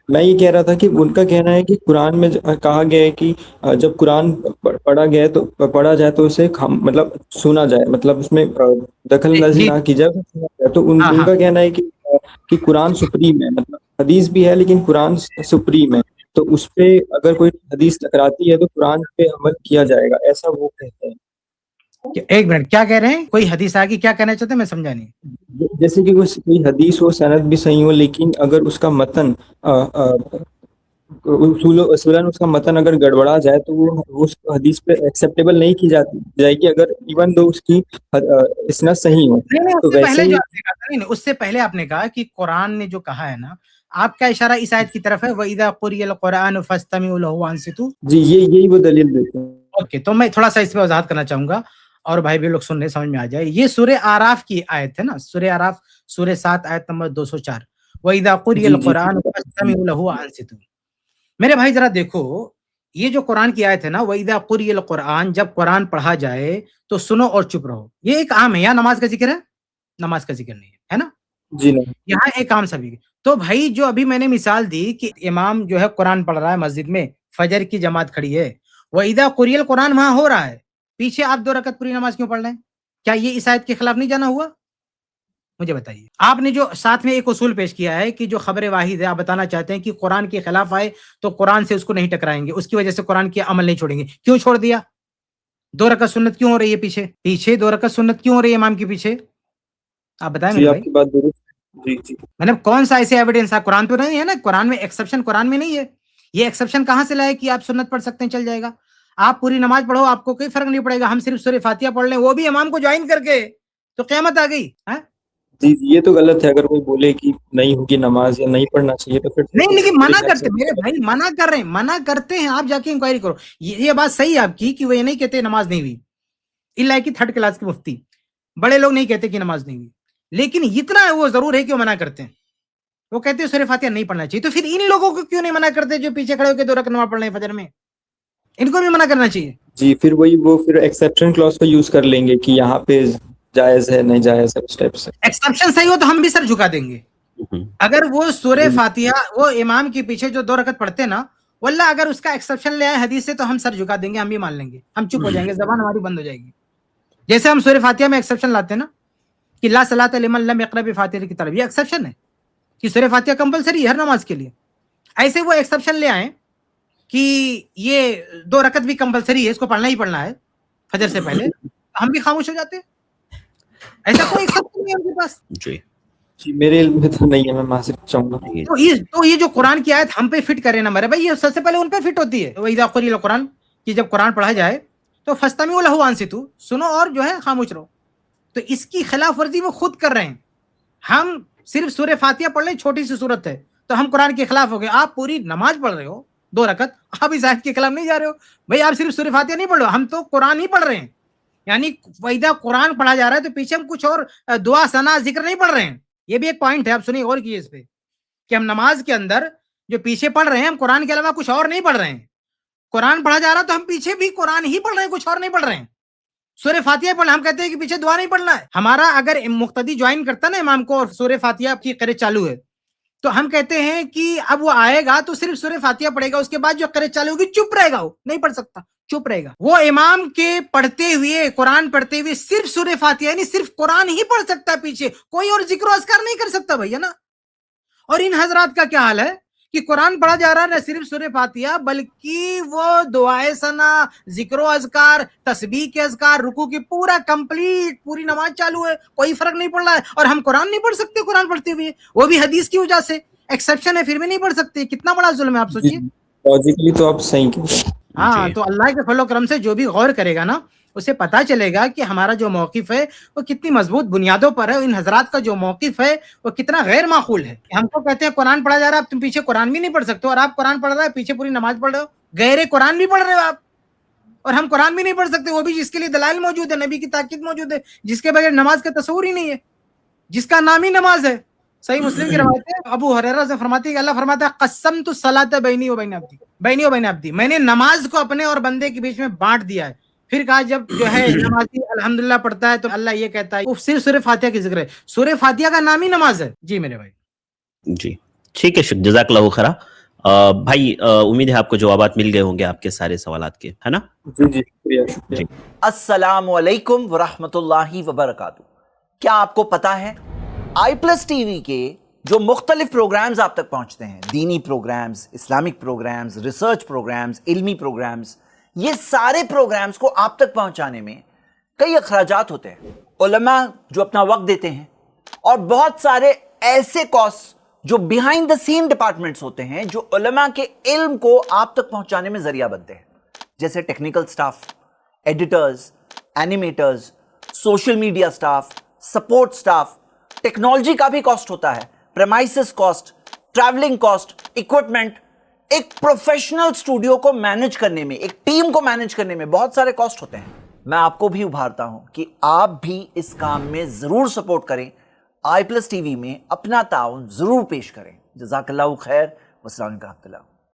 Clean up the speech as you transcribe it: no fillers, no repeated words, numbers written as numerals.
میں یہ کہہ رہا تھا کہ ان کا کہنا ہے کہ قرآن میں کہا گیا ہے کہ جب قرآن پڑھا گیا تو پڑھا جائے تو اسے مطلب سنا جائے، مطلب اس میں دخل جی اندازی جی نہ کی جائے، سنا جائے۔ تو ہاں ان ہاں کا کہنا ہے کہ قرآن سپریم ہے، مطلب حدیث بھی ہے لیکن قرآن سپریم ہے، تو اس پہ اگر کوئی حدیث ٹکراتی ہے تو قرآن پہ عمل کیا جائے گا، ایسا وہ کہتے ہیں۔ ایک منٹ، کیا کہہ رہے ہیں؟ کوئی حدیث آگے کیا کہنا چاہتے ہیں؟ میں سمجھا نہیں۔ جیسے کہ کوئی حدیث ہو، سند بھی صحیح ہو، لیکن اگر اس کا متن اصولاً اس کا متن اگر گڑبڑا جائے تو وہ اس حدیث پہ ایکسیپٹیبل نہیں کی جائے گی، اگر ایون دو اس کی اسناد صحیح ہو۔ نہیں اس تو سے ویسے پہلے ہی جو آپ نے کہا تھا، نہیں اس سے پہلے آپ نے کہا کہ قرآن نے جو کہا ہے نا، آپ کا اشارہ اس آیت کی طرف ہے، وَإِذَا قُرِئَ الْقُرْآنُ فَاسْتَمِعُوا لَهُ وَأَنصِتُوا۔ جی یہی وہ دلیل دیتے ہیں۔ اوکے، تو میں تھوڑا سا اس پہ وضاحت کرنا چاہوں گا اور بھائی بھی لوگ سن رہے سمجھ میں آ جائے۔ یہ سورہ آراف کی آیت ہے نا، سورہ آراف سورہ 7 آیت نمبر 204، وَإِذَا قُرِئَ جی جی الْقُرْآنُ فَاسْتَمِعُوا لَهُ وَأَنصِتُوا۔ میرے بھائی ذرا دیکھو، یہ جو قرآن کی آیت ہے نا، وَإِذَا قُرِئَ الْقُرْآنُ، جب قرآن پڑھا جائے تو سنو اور چپ رہو، یہ ایک عام ہے، یا نماز کا ذکر ہے؟ نماز کا ذکر نہیں ہے نا؟ جی نہیں یہاں ایک عام سبھی۔ تو بھائی جو ابھی میں نے مثال دی کہ امام جو ہے قرآن پڑھ رہا ہے مسجد میں، فجر کی جماعت کھڑی ہے، وَإِذَا قُرِئَ الْقُرْآنُ وہاں ہو رہا ہے، پیچھے آپ 2 رکعت پوری نماز کیوں پڑھ رہے ہیں؟ کیا یہ اس آیت کے خلاف نہیں جانا ہوا؟ مجھے بتائیے۔ آپ نے جو ساتھ میں ایک اصول پیش کیا ہے کہ جو خبر واحد ہے، آپ بتانا چاہتے ہیں کہ قرآن کے خلاف آئے تو قرآن سے اس کو نہیں ٹکرائیں گے، اس کی وجہ سے قرآن کے عمل نہیں چھوڑیں گے۔ کیوں چھوڑ دیا؟ 2 رکعت سنت کیوں ہو رہی ہے پیچھے 2 رکعت سنت کیوں ہو رہی ہے امام کے پیچھے؟ آپ بتائیں جی میرے آپ بھائی۔ کی بات درست ہے۔ جی جی مطلب کون سا ایسے ایویڈنس ہے؟ قرآن تو نہیں ہے نا، قرآن میں ایکسیپشن قرآن میں نہیں ہے۔ یہ ایکسیپشن کہاں سے لائے کہ آپ سنت پڑھ سکتے ہیں، چل جائے گا؟ آپ پوری نماز پڑھو، آپ کو کوئی فرق نہیں پڑے گا، ہم صرف سورہ فاتحہ پڑھ لیں، وہ بھی امام کو جوائن کر کے، تو قیامت آ گئی۔ جی یہ تو غلط ہے، اگر کوئی بولے کہ نہیں ہوگی نماز یا نہیں پڑھنا چاہیے تو پھر نہیں لیکن میرے منع خیال سے کرتے میرے بھائی، منع کر رہے ہیں، منع کرتے ہیں، آپ جا کے انکوائری کرو۔ یہ بات صحیح ہے آپ کی کہ وہ یہ نہیں کہتے نماز نہیں ہوئی، الا کہ 3rd کلاس کے مفتی بڑے لوگ نہیں کہتے کہ نماز نہیں ہوئی، لیکن اتنا وہ ضرور ہے کہ وہ منع کرتے ہیں، وہ کہتے ہیں سورہ فاتحہ نہیں پڑھنا چاہیے۔ تو پھر ان لوگوں کو کیوں نہیں منع کرتے جو پیچھے کھڑے ہو کے 2 رکعت نماز پڑھ رہے ہیں فجر میں؟ ان کو بھی منع کرنا چاہیے۔ جی پھر وہ پھر ایکسیپشن کلاس کو یوز کر لیں گے کہ یہاں پہ جائز ہے نہیں جائز ہے اس ٹائپ سے۔ ایکسپشن صحیح ہو تو ہم بھی سر جھکا دیں گے۔ اگر وہ سورہ فاتحہ وہ امام کے پیچھے جو 2 رکعت پڑھتے نا، واللہ اگر اس کا ایکسپشن لے آئے حدیث سے تو ہم سر جھکا دیں گے، ہم بھی مان لیں گے، ہم چپ ہو جائیں گے، زبان ہماری بند ہو جائے گی۔ جیسے ہم سورہ فاتحہ میں ایکسپشن لاتے ہیں نا کہ لا صلاۃ لمن لم یقرأ بفاتحۃ الکتاب، یہ ایکسپشن ہے کہ سورہ فاتحہ کمپلسری ہے ہر نماز کے لیے۔ ایسے وہ ایکسپشن لے آئیں کہ یہ 2 رکعت بھی کمپلسری ہے، اس کو پڑھنا ہی پڑھنا ہے فجر سے پہلے، ہم بھی خاموش ہو جاتے ہیں۔ ایسا کوئی ایکسپشن نہیں ہے ان کے پاس۔ جی میرے علم میں تو نہیں ہے، میں معذرت چاہوں گا۔ تو یہ جو قرآن کی آیت ہم پہ فٹ کرے نا میرے بھائی، یہ سب سے پہلے ان پہ فٹ ہوتی ہے۔ وَإِذَا قُرِئَ الْقُرْآنُ کہ جب قرآن پڑھا جائے تو فَاسْتَمِعُوا لَهُ وَأَنصِتُوا، سنو اور جو ہے خاموش رہو۔ تو اس کی خلاف ورزی وہ خود کر رہے ہیں۔ ہم صرف سورہ فاتحہ پڑھ لیں، چھوٹی سی صورت ہے، تو ہم قرآن کے خلاف ہو گئے۔ آپ پوری نماز پڑھ رہے ہو 2 رکعت، آپ اس آیت کے خلاف نہیں جا رہے ہو بھائی، آپ صرف سورہ فاتحہ نہیں پڑھ رہے ہو، ہم تو قرآن ہی پڑھ رہے ہیں۔ یعنی وَإِذَا قرآن پڑھا جا رہا ہے تو پیچھے ہم کچھ اور دعا ثنا ذکر نہیں پڑھ رہے ہیں۔ یہ بھی ایک پوائنٹ ہے، آپ سنیے غور کیجیے اس پہ کہ ہم نماز کے اندر جو پیچھے پڑھ رہے ہیں، ہم قرآن کے علاوہ کچھ اور نہیں پڑھ رہے ہیں۔ قرآن پڑھا جا رہا تو ہم پیچھے بھی قرآن ہی پڑھ رہے ہیں، کچھ اور نہیں پڑھ رہے ہیں۔ سورہ فاتحہ پڑھ، ہم کہتے ہیں کہ پیچھے دعا نہیں پڑھنا ہے۔ ہمارا اگر مقتدی جوائن کرتا نا امام کو اور سورہ فاتحہ کی قرأت چالو ہے، تو ہم کہتے ہیں کہ اب وہ آئے گا تو صرف سورہ فاتحہ پڑھے گا، اس کے بعد جو قرأت چالو ہوگی چپ رہے گا، وہ نہیں پڑھ سکتا، چپ رہے گا۔ وہ امام کے پڑھتے ہوئے، قرآن پڑھتے ہوئے صرف سورہ فاتحہ یعنی صرف قرآن ہی پڑھ سکتا ہے، پیچھے کوئی اور ذکر و اذکار نہیں کر سکتا بھیا نا۔ اور ان حضرات کا کیا حال ہے کہ قرآن پڑھا جا رہا ہے، نہ صرف سورہ فاتحہ بلکہ وہ دعائے ثنا، ذکر و اذکار، تسبیح کے اذکار، رکوع کی پورا کمپلیٹ پوری نماز چالو ہے، کوئی فرق نہیں پڑ رہا ہے، اور ہم قرآن نہیں پڑھ سکتے قرآن پڑھتے ہوئے، وہ بھی حدیث کی وجہ سے ایکسیپشن ہے، پھر بھی نہیں پڑھ سکتے۔ کتنا بڑا ظلم ہے، آپ جی سوچئے۔ لاجیکلی تو آپ صحیح کہہ رہے ہیں۔ ہاں تو اللہ کے فضل و کرم سے جو بھی غور کرے گا نا، اسے پتا چلے گا کہ ہمارا جو موقف ہے وہ کتنی مضبوط بنیادوں پر ہے، ان حضرات کا جو موقف ہے وہ کتنا غیر معقول ہے۔ ہم کو کہتے ہیں قرآن پڑھا جا رہا ہے، اب تم پیچھے قرآن بھی نہیں پڑھ سکتے، اور آپ قرآن پڑھ رہا ہے، پیچھے پوری نماز پڑھ رہے ہو، غیر قرآن بھی پڑھ رہے ہو آپ، اور ہم قرآن بھی نہیں پڑھ سکتے، وہ بھی جس کے لیے دلائل موجود ہے، نبی کی تاکید موجود ہے، جس کے بغیر نماز کا تصور ہی نہیں ہے، جس کا نام ہی نماز ہے۔ صحیح مسلم کی روایت ہے، ابو ہریرہ سے فرماتے ہیں کہ اللہ فرماتا ہے قسمت الصلاۃ بینی و بین عبدی، میں نے نماز کو اپنے اور بندے کے بیچ میں بانٹ دیا ہے۔ پھر کہا جب جو ہے نمازی الحمدللہ پڑھتا ہے تو اللہ یہ کہتا ہے، وہ صرف سورہ فاتحہ کی ذکر ہے، سورہ فاتحہ کا نام ہی نماز ہے۔ جی میرے بھائی۔ جی ٹھیک ہے، جزاک اللہ خیرہ۔ بھائی امید ہے آپ کو جوابات مل گئے ہوں گے آپ کے سارے سوالات کے، ہے نا؟ جی جی شکریہ شکریہ. السلام علیکم ورحمۃ اللہ وبرکاتہ. کیا آپ کو پتا ہے آئی پلس ٹی وی کے جو مختلف پروگرامز آپ تک پہنچتے ہیں، دینی programmes, Islamic programmes, research programmes, علمی پروگرامز، یہ سارے پروگرامز کو آپ تک پہنچانے میں کئی اخراجات ہوتے ہیں. علماء جو اپنا وقت دیتے ہیں اور بہت سارے ایسے کاسٹ جو بیہائنڈ دا سین ڈپارٹمنٹس ہوتے ہیں جو علماء کے علم کو آپ تک پہنچانے میں ذریعہ بنتے ہیں، جیسے technical staff, editors, animators, social media staff, support staff. Technology کا بھی کاسٹ ہوتا ہے، premises cost, travelling cost, equipment. ایک پروفیشنل اسٹوڈیو کو مینج کرنے میں، ایک ٹیم کو مینج کرنے میں بہت سارے کاسٹ ہوتے ہیں. میں آپ کو بھی ابھارتا ہوں کہ آپ بھی اس کام میں ضرور سپورٹ کریں، آئی پلس ٹی وی میں اپنا تعاون ضرور پیش کریں. جزاک اللہ خیر، والسلام علیکم ورحمۃ اللہ.